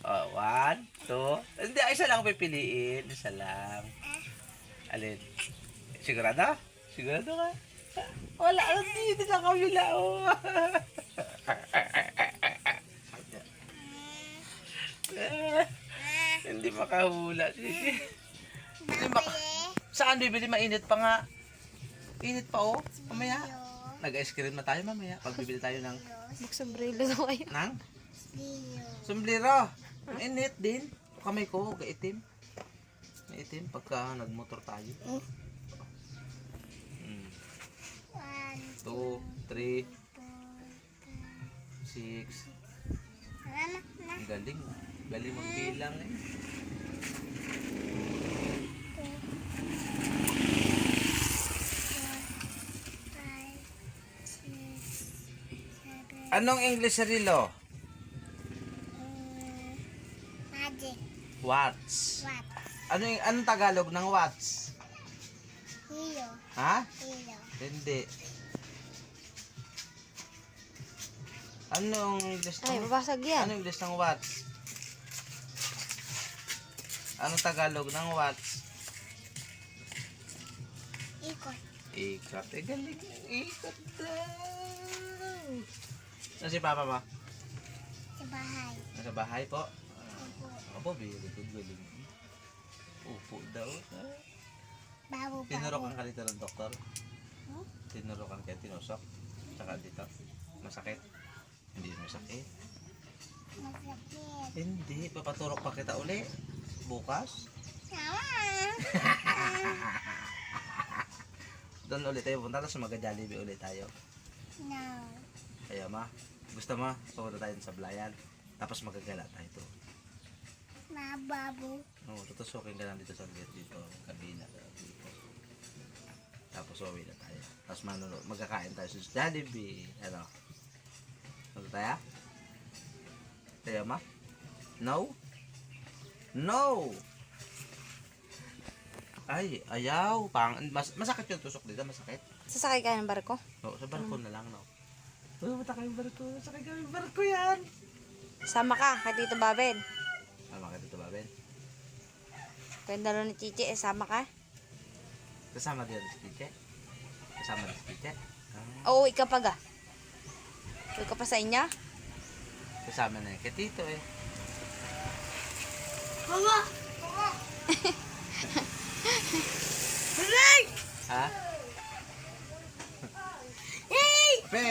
Oh, one, two. Hindi, isa lang pipiliin. Isa lang. Alin? Sigurado? Sigurado ka? Wala, dito lang kami lao. Hindi makahula. Hindi maka... Saan bibili? Mainit pa nga. Init pa oh. Mamaya. Nag-ice cream na tayo mamaya. Pag bibili tayo ng... Magsombrelo daw kayo. Nang? Sombrero. Ang init din. Kamay ko, gaitim. Maitim pagka nagmotor tayo. 2, 3, 6. Ang galing. Galing magbilang eh. Anong English sa rilo? Magic. Watts. What? Anong Tagalog ng watts? Hilo. Ha? Hilo. Hindi. Anong English Ay, ng... babasag yan. Anong English ng watts? Anong Tagalog ng watts? Ikot. Ikot. Eh, galing. Ikot daw. Nasa si Papa ba? Sa bahay. Nasa bahay po? Upo. Abo, very good. Galing. Upo daw. Babu. Tinurokan ka dito ng doktor? Hmm? Tinurokan ka, tinusok? Tsaka dito? Masakit? Hindi masakit. Masakit. Hindi. Papaturok pa kita uli. Bukas. Doon ulit tayo punta. Tapos mag-Jollibee ulit tayo. No. Kaya ma, gusto mo, pumunta tayo sa Blayan. Tapos magagala tayo to. Babu. Oo, tutusukin ka lang dito sa gate dito. Kabila. Dito. Tapos uwi na tayo. Tapos magkakain tayo sa Jollibee. Ano? Ano tayo? Tayo ma? No? No! Ay, ayaw. Masakit yung tusok dito, masakit. Sasakay ka ng barko? Oo, sa barko na lang, no? Pumunta kayong barko. Sakay kami barko yan. Sama ka kay Tito Babed. Tama ka dito, Babel. Kaya dalo ni Chichi, sama ka? Kasama din si Chiche. Kasama din si Chiche. Oo, ikaw pa ga. Uwi ka pa sa inyo? Kasama na yung kay Tito eh. Mama. Ha? Hey! Pe!